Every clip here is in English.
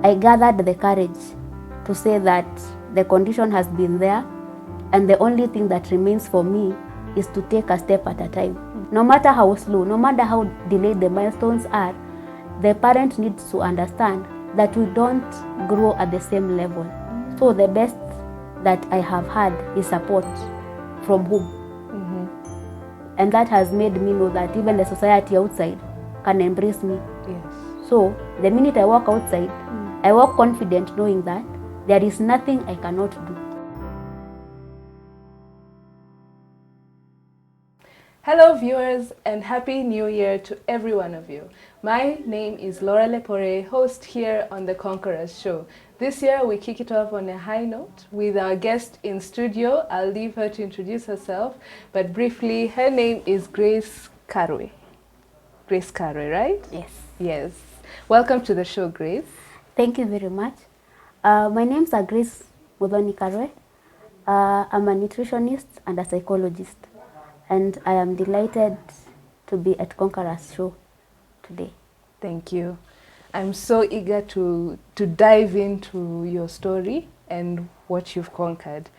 I gathered the courage to say that the condition has been there, and the only thing that remains for me is to take a step at a time. No matter how slow, no matter how delayed the milestones are, the parent needs to understand that we don't grow at the same level. So the best that I have had is support from home. And that has made me know that even the society outside can embrace me. Yes. So the minute I walk outside, I walk confident knowing that there is nothing I cannot do. Hello viewers, and Happy New Year to every one of you. My name is Lepore, host here on the Conquerors show. This year we kick it off on a high note with our guest in studio. I'll leave her to introduce herself, but briefly, her name is Grace Karwe. Grace Karwe, right? Yes. Yes. Welcome to the show, Grace. Thank you very much. My name is Grace Karwe. I'm a nutritionist and a psychologist, and I am delighted to be at Conquerors show today. Thank you. I'm so eager to dive into your story and what you've conquered.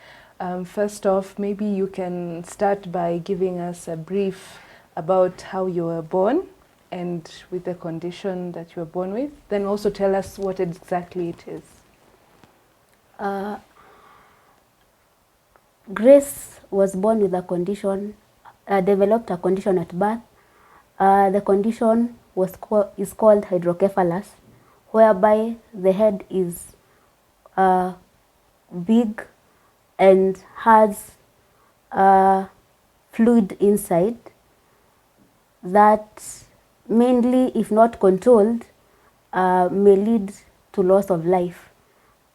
First off, maybe you can start by giving us a brief about how you were born and with the condition that you were born with. Then also tell us what exactly it is. Grace was born with a condition, developed a condition at birth. The condition is called hydrocephalus, whereby the head is big and has fluid inside that mainly, if not controlled, may lead to loss of life.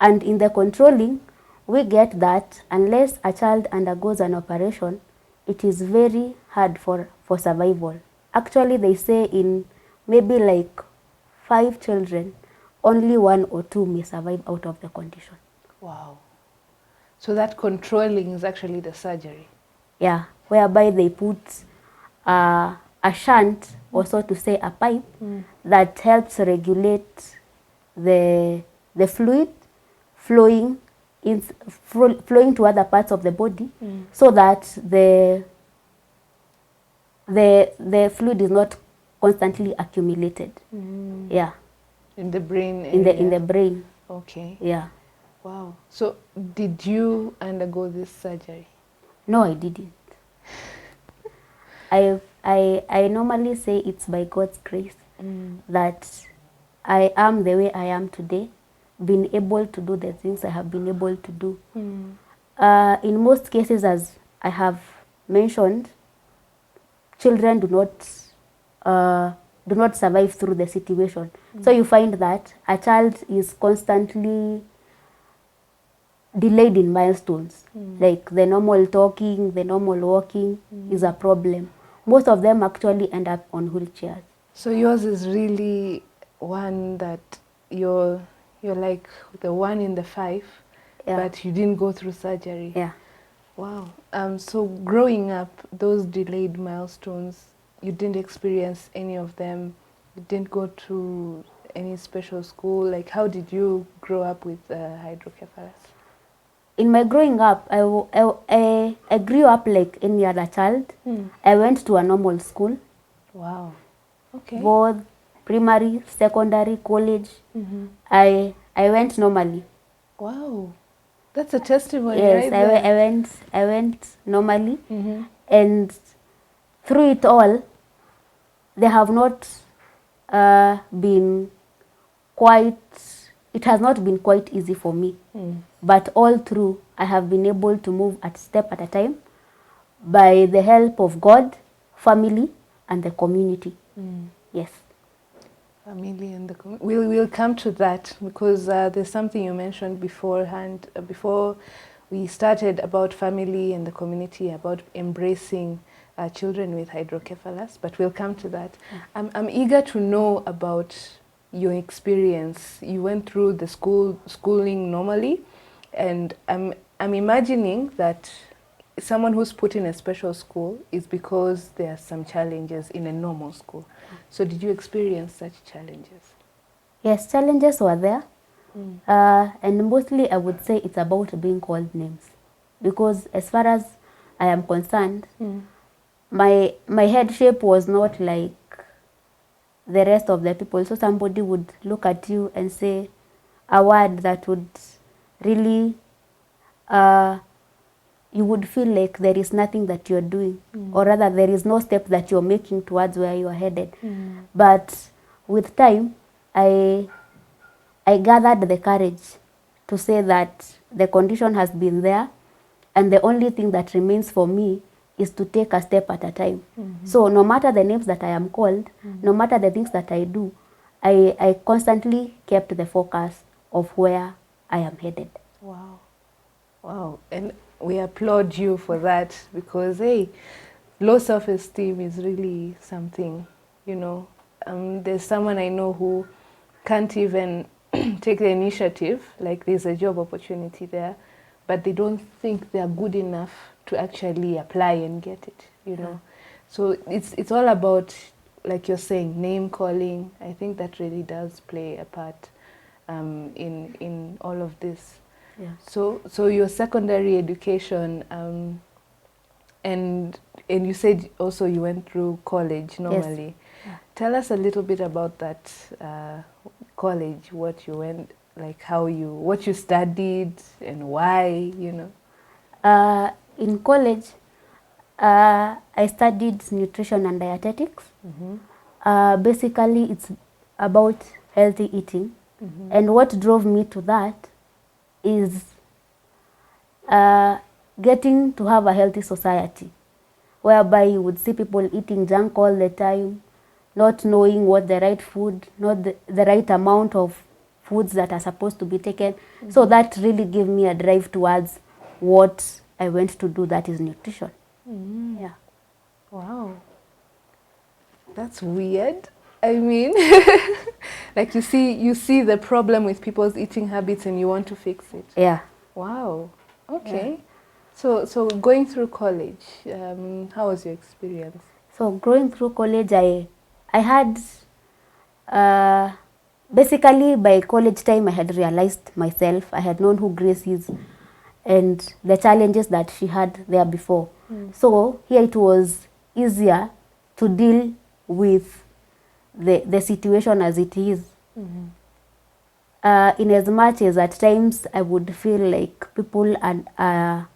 And in the controlling, we get that unless a child undergoes an operation, it is very hard for survival. Actually, they say in maybe like 5 children, only 1 or 2 may survive out of the condition. Wow. So that controlling is actually the surgery? Yeah, whereby they put a shunt, or so to say a pipe, that helps regulate the fluid flowing to other parts of the body, so that the fluid is not constantly accumulated. Yeah. In the brain area. In the brain. Okay. Yeah. Wow. So did you undergo this surgery? No, I didn't. I normally say it's by God's grace that I am the way I am today, been able to do the things I have been able to do. In most cases, as I have mentioned, children do not survive through the situation. So you find that a child is constantly delayed in milestones. Like the normal talking, the normal walking is a problem. Most of them actually end up on wheelchairs. So yours is really one that you're like the 1 in the 5, but you didn't go through surgery. Yeah. Wow. So growing up, those delayed milestones, you didn't experience any of them? You didn't go to any special school? Like, how did you grow up with hydrocephalus? In my growing up, I grew up like any other child. I went to a normal school. Wow. Okay. Both primary, secondary, college. I went normally. Wow. That's a testimony. Yes, right? I went normally. And through it all, they have not been quite, it has not been quite easy for me. But all through, I have been able to move a step at a time by the help of God, family, and the community. Yes. Family and the community. We'll come to that, because there's something you mentioned beforehand, before we started, about family and the community, about embracing children with hydrocephalus, but we'll come to that. I'm eager to know about your experience. You went through the schooling normally, and I'm imagining that someone who's put in a special school is because there are some challenges in a normal school. So did you experience such challenges? Yes, challenges were there, And mostly I would say it's about being called names. Because as far as I am concerned, my head shape was not like the rest of the people. So somebody would look at you and say a word that would really, you would feel like there is nothing that you're doing, or rather there is no step that you're making towards where you are headed. But with time, I gathered the courage to say that the condition has been there, and the only thing that remains for me is to take a step at a time. So no matter the names that I am called, no matter the things that I do, I constantly kept the focus of where I am headed. Wow. Wow. And we applaud you for that, because, hey, low self-esteem is really something, you know. There's someone I know who can't even take the initiative, like there's a job opportunity there, but they don't think they're good enough to actually apply and get it, you know. So it's all about, like you're saying, name calling. I think that really does play a part in all of this. Yeah. So your secondary education, and you said also you went through college normally. Yes. Yeah. Tell us a little bit about that college, what you went, like what you studied and why, you know. In college, I studied nutrition and dietetics. Basically, it's about healthy eating. And what drove me to that is getting to have a healthy society, whereby you would see people eating junk all the time, not knowing what the right food, not the right amount of foods that are supposed to be taken. So that really gave me a drive towards what I went to do, that is nutrition. Yeah. Wow. That's weird. I mean, like you see the problem with people's eating habits and you want to fix it. Yeah. Wow. Okay. Yeah. So going through college, how was your experience? So going through college, I had, basically by college time I had realized myself. I had known who Grace is and the challenges that she had there before. So here it was easier to deal with the situation as it is. In as much as at times I would feel like people are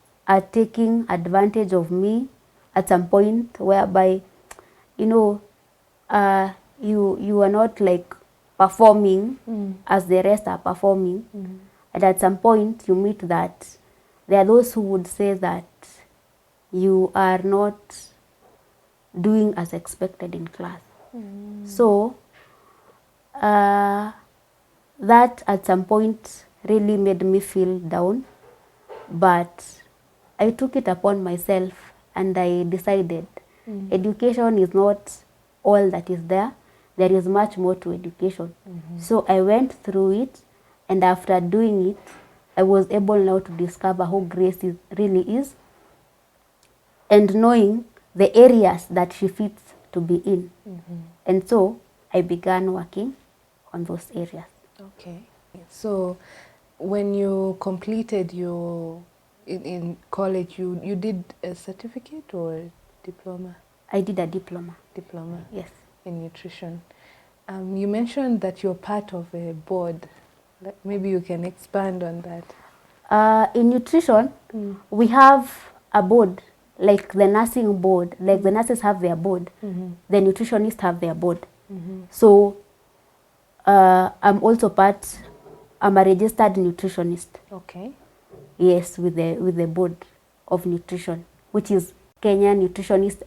taking advantage of me at some point, whereby, you know, you are not like performing as the rest are performing. And at some point you meet that there are those who would say that you are not doing as expected in class. So that at some point really made me feel down, but I took it upon myself and I decided education is not all that is there. There is much more to education. So I went through it, and after doing it, I was able now to discover who Grace really is, and knowing the areas that she fits to be in. And so I began working on those areas. Okay. So when you completed your in college, you did a certificate or a diploma? I did a diploma. Diploma. Yes. In nutrition. You mentioned that you're part of a board. Maybe you can expand on that. In nutrition, we have a board, like the nursing board, like the nurses have their board, the nutritionists have their board. So I'm also I'm a registered nutritionist. Okay. Yes, with the board of nutrition, which is Kenya Nutritionist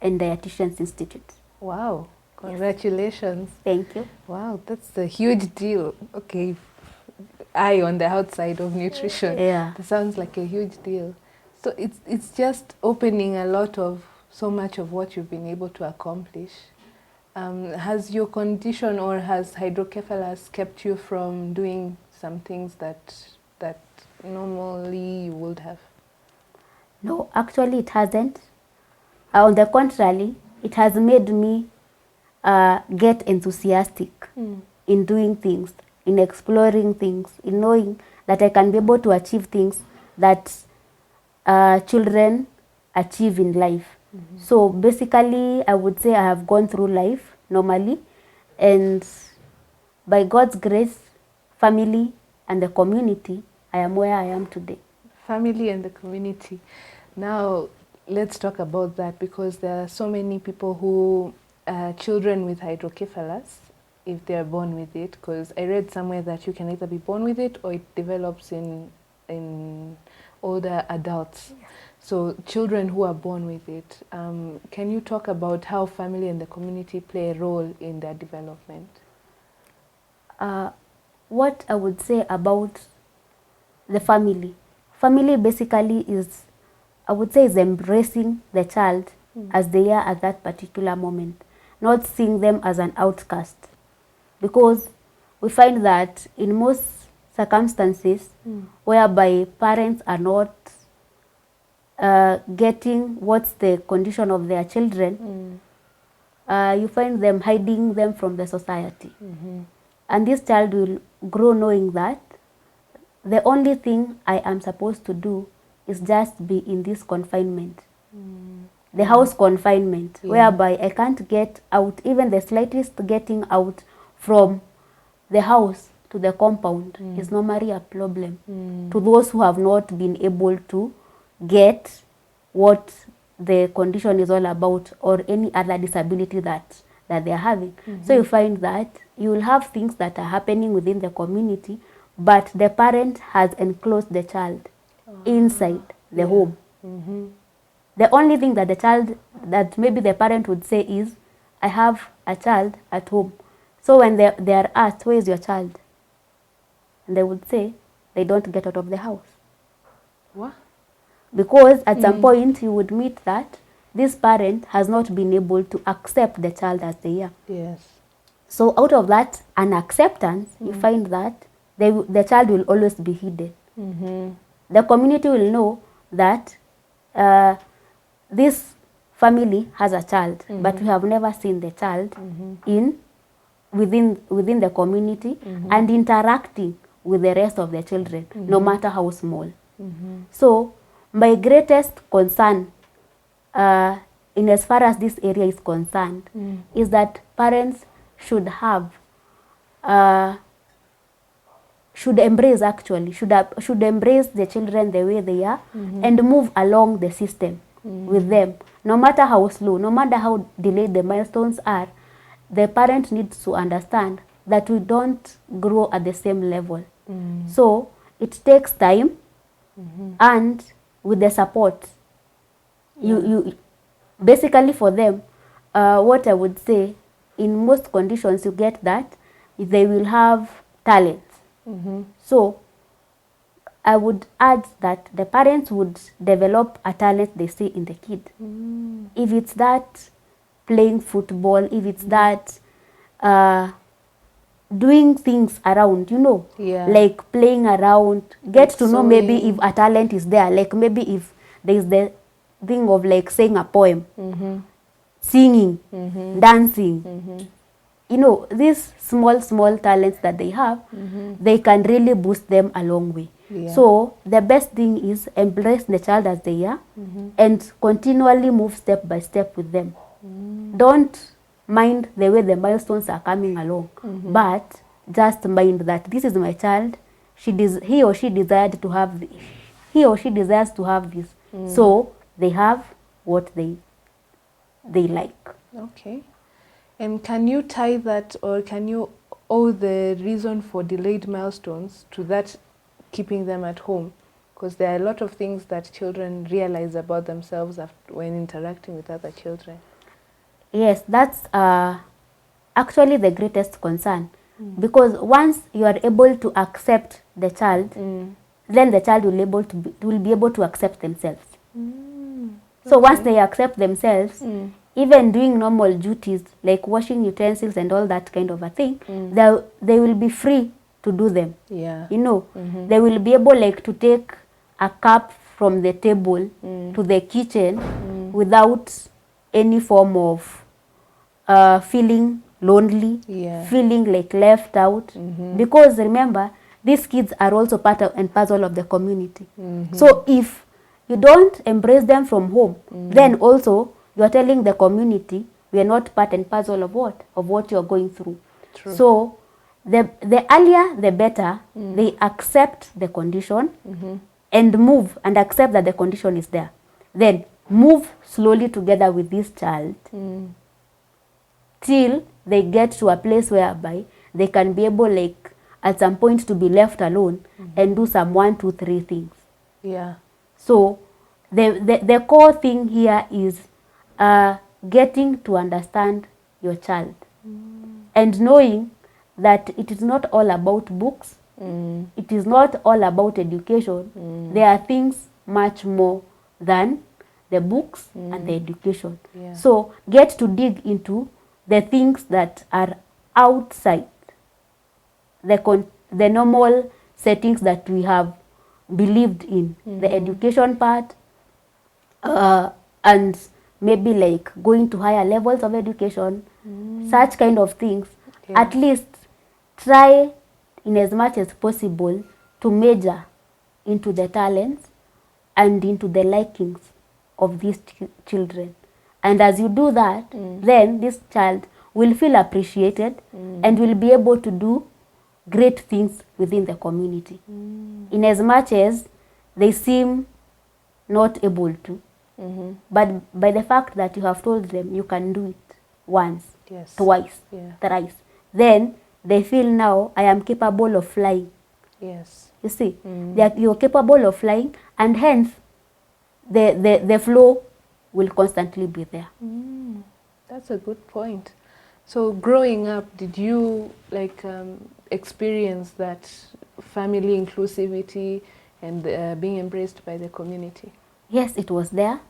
and Dietitians Institute. Wow. Congratulations. Yes. Thank you. Wow, that's a huge deal. Okay. I on the outside of nutrition. Yeah. That sounds like a huge deal. So it's just opening so much of what you've been able to accomplish. Has your condition or has hydrocephalus kept you from doing some things that normally you would have? No, actually it hasn't. On the contrary, it has made me get enthusiastic in doing things. in exploring things, in knowing that I can be able to achieve things that children achieve in life. So basically, I would say I have gone through life normally, and by God's grace, family and the community, I am where I am today. Family and the community. Now, let's talk about that, because there are so many people who children with hydrocephalus, if they are born with it, because I read somewhere that you can either be born with it or it develops in older adults. So children who are born with it, can you talk about how family and the community play a role in their development? What I would say about the family basically is, I would say, is embracing the child as they are at that particular moment, not seeing them as an outcast. Because we find that in most circumstances whereby parents are not getting what's the condition of their children, you find them hiding them from the society. And this child will grow knowing that the only thing I am supposed to do is just be in this confinement, the house confinement, whereby I can't get out, even the slightest getting out from the house to the compound is normally a problem to those who have not been able to get what the condition is all about, or any other disability that they are having. So you find that you will have things that are happening within the community, but the parent has enclosed the child inside the home. The only thing that the child, that maybe the parent would say is, I have a child at home. So when they are asked, where is your child? And they would say, they don't get out of the house. What? Because at some point you would meet that this parent has not been able to accept the child as they are. Yes. So out of that unacceptance, you find that the child will always be hidden. The community will know that this family has a child, but we have never seen the child within the community and interacting with the rest of the children, no matter how small. So my greatest concern in as far as this area is concerned is that parents should have should embrace the children the way they are and move along the system with them, no matter how slow, no matter how delayed the milestones are. The parent needs to understand that we don't grow at the same level. So it takes time, and with the support, you basically for them, what I would say, in most conditions you get that they will have talents. So I would add that the parents would develop a talent they see in the kid. If it's that playing football, if it's that doing things around, like playing around, get to know maybe if a talent is there, like maybe if there is the thing of like saying a poem, singing, dancing, these small talents that they have, they can really boost them a long way. So the best thing is embrace the child as they are and continually move step by step with them. Don't mind the way the milestones are coming along, but just mind that this is my child. He or she desires to have this. So they have what they like. Okay. And can you tie that, or can you owe the reason for delayed milestones to that keeping them at home? Because there are a lot of things that children realize about themselves when interacting with other children. Yes, that's actually the greatest concern. Because once you are able to accept the child, then the child will be able to accept themselves. So once they accept themselves, even doing normal duties like washing utensils and all that kind of a thing, they will be free to do them. They will be able like to take a cup from the table to the kitchen without any form of feeling lonely, Yeah. feeling like left out. Because remember, these kids are also part of and parcel of the community. So if you don't embrace them from home, then also you are telling the community we are not part and parcel of what you are going through. True. So the earlier the better they accept the condition and move and accept that the condition is there. Then move slowly together with this child till they get to a place whereby they can be able, like, at some point to be left alone and do some 1, 2, 3 things. Yeah. So the core thing here is getting to understand your child and knowing that it is not all about books. It is not all about education. There are things much more than the books and the education. Yeah. So get to dig into the things that are outside the normal settings that we have believed in, the education part, and maybe like going to higher levels of education, such kind of things. Yeah. At least try in as much as possible to major into the talents and into the likings of these children. And as you do that, then this child will feel appreciated and will be able to do great things within the community. In as much as they seem not able to. But by the fact that you have told them you can do it once, Yes. twice, Yeah. thrice, then they feel now I am capable of flying. Yes. You see, you're capable of flying, and hence the flow will constantly be there. That's a good point. So growing up, did you experience that family inclusivity and being embraced by the community? Yes, it was there.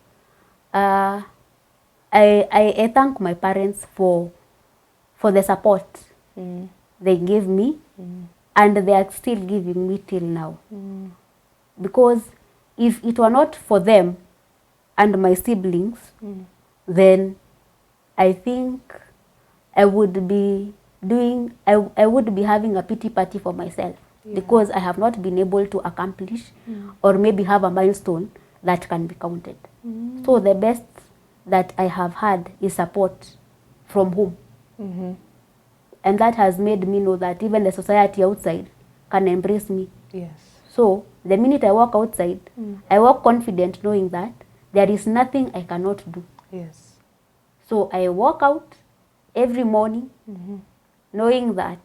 I thank my parents for the support they gave me, and they are still giving me till now. Because if it were not for them and my siblings, then I think I would be having a pity party for myself. Yeah. Because I have not been able to accomplish or maybe have a milestone that can be counted. So the best that I have had is support from home. And that has made me know that even the society outside can embrace me. Yes. So the minute I walk outside, I walk confident knowing that there is nothing I cannot do. Yes. So I walk out every morning knowing that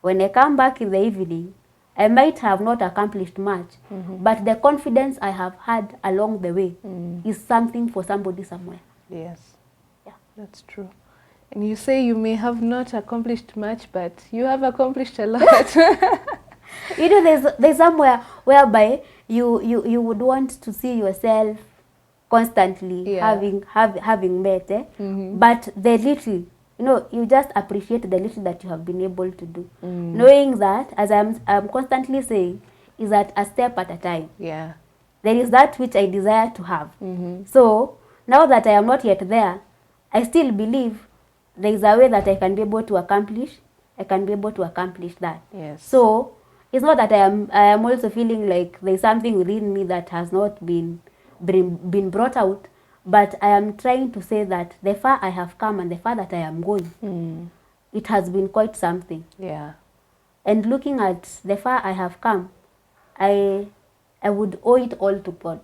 when I come back in the evening, I might have not accomplished much, but the confidence I have had along the way is something for somebody somewhere. Yes. Yeah. That's true. And you say you may have not accomplished much, but you have accomplished a lot. You know, there's somewhere whereby you would want to see yourself constantly having met, but the little, you just appreciate the little that you have been able to do, knowing that, as I'm constantly saying, is that a step at a time. Yeah. There is that which I desire to have. So now that I am not yet there, I still believe there is a way that I can be able to accomplish. I can be able to accomplish that. Yes. So it's not that I am also feeling like there is something within me that has not been brought out, but I am trying to say that the far I have come and the far that I am going, it has been quite something. Yeah. And looking at the far I have come, I would owe it all to God.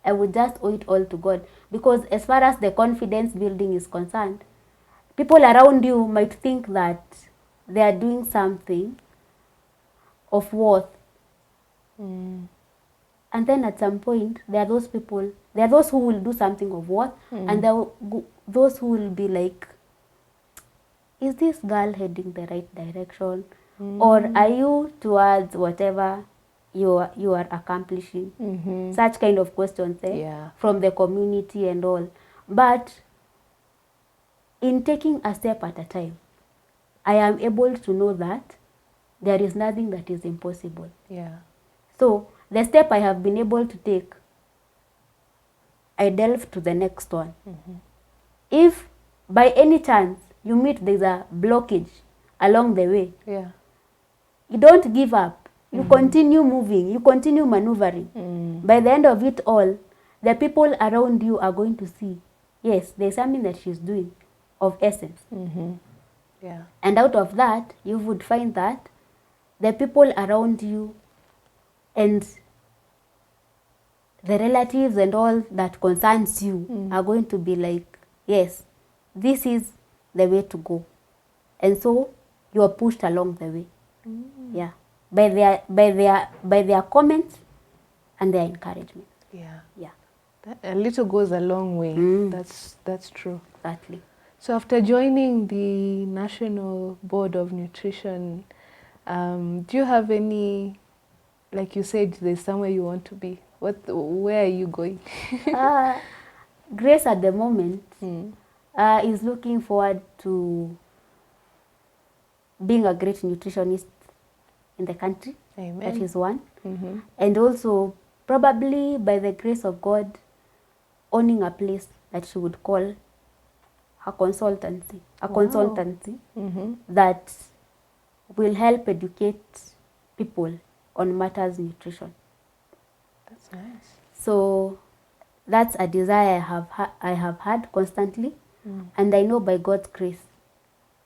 I would just owe it all to God, because as far as the confidence building is concerned, people around you might think that they are doing something of worth. And then at some point, there are those people, there are those who will do something of worth, and there are those who will be like, is this girl heading the right direction? Or are you towards whatever you are accomplishing? Such kind of questions from the community and all. But in taking a step at a time, I am able to know that there is nothing that is impossible. Yeah. So the step I have been able to take, I delve to the next one. If by any chance you meet there's a blockage along the way, Yeah. you don't give up. You continue moving, you continue maneuvering. By the end of it all, the people around you are going to see, yes, there's something that she's doing of essence. Yeah. And out of that, you would find that the people around you and the relatives and all that concerns you are going to be like, yes, this is the way to go. And so you are pushed along the way. Yeah. By their comments and their encouragement. Yeah. Yeah. That, a little goes a long way. That's true. Exactly. So after joining the National Board of Nutrition, do you have any, like you said, there's somewhere you want to be? Where are you going? Grace at the moment is looking forward to being a great nutritionist in the country. Amen. That is one. And also, probably by the grace of God, owning a place that she would call her consultancy. A consultancy that will help educate people on matters nutrition. That's nice. So that's a desire I have had constantly, and I know by God's grace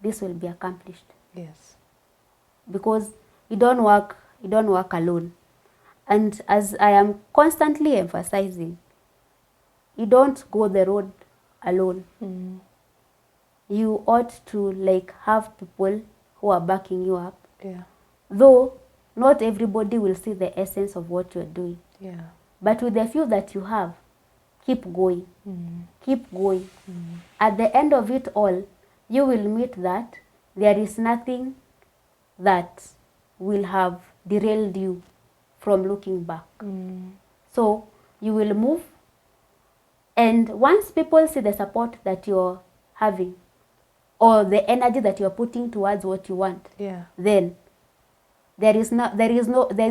this will be accomplished. Yes. Because you don't work alone. And as I am constantly emphasizing, you don't go the road alone. You ought to like have people who are backing you up. Yeah. Though not everybody will see the essence of what you're doing. Yeah. But with the few that you have, keep going. Keep going. At the end of it all, you will meet that there is nothing that will have derailed you from looking back. So you will move, and once people see the support that you're having or the energy that you're putting towards what you want, then there's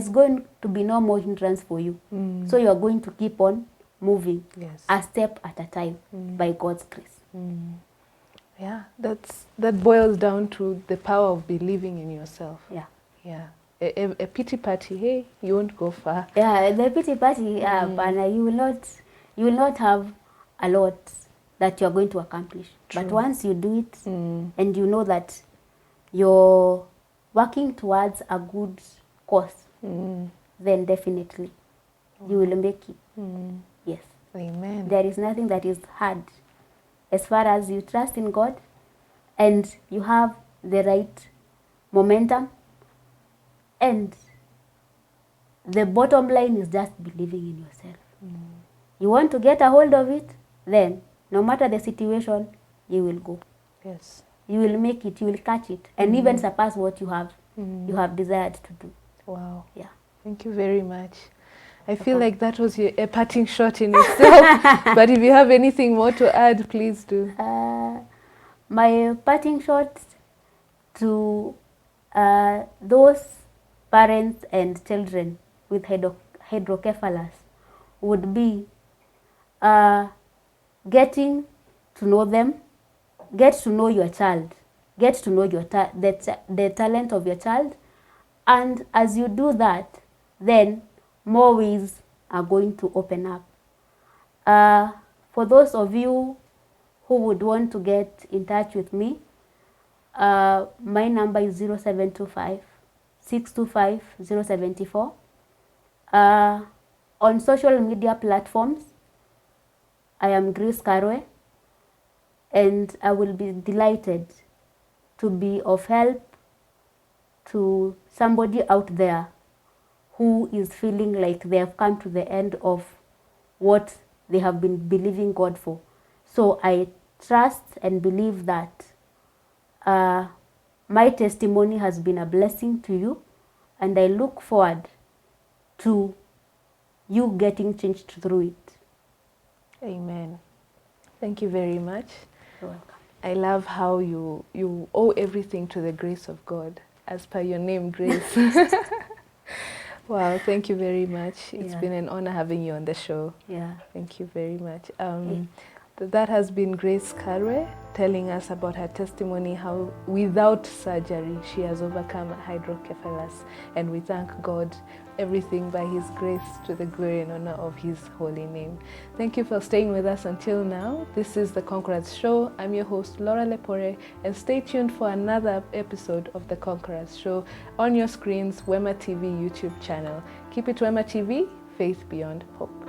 going to be no more hindrance for you. So you're going to keep on moving, a step at a time, by God's grace. Yeah, that boils down to the power of believing in yourself. Yeah. Yeah. A pity party, hey, you won't go far. Yeah, the pity party, but you will not have a lot that you're going to accomplish. True. But once you do it, and you know that you're working towards a good cause, then definitely you will make it. Yes. Amen. There is nothing that is hard as far as you trust in God and you have the right momentum, and the bottom line is just believing in yourself. You want to get a hold of it, then no matter the situation, you will go. Yes. You will make it, you will catch it, and even surpass what you have desired to do. Wow. Yeah. Thank you very much. I feel like that was a parting shot in itself. But if you have anything more to add, please do. My parting shot to those parents and children with hydrocephalus would be getting to know them, get to know your child, get to know the talent of your child, and as you do that, then more ways are going to open up. For those of you who would want to get in touch with me, my number is 0725 625 074. On social media platforms, I am Grace Karwe, and I will be delighted to be of help to somebody out there who is feeling like they have come to the end of what they have been believing God for. So I trust and believe that my testimony has been a blessing to you, and I look forward to you getting changed through it. Amen. Thank you very much. You're welcome. I love how you owe everything to the grace of God, as per your name, Grace. Wow, thank you very much. It's been an honor having you on the show. Yeah. Thank you very much. That has been Grace Karwe telling us about her testimony, how without surgery she has overcome hydrocephalus, and we thank God, everything by His grace, to the glory and honor of His holy name. Thank you for staying with us until now. This is the Conquerors Show. I'm your host, Laura Lepore, and stay tuned for another episode of the Conquerors Show on your screens, Wema TV YouTube channel. Keep it Wema TV, faith beyond hope.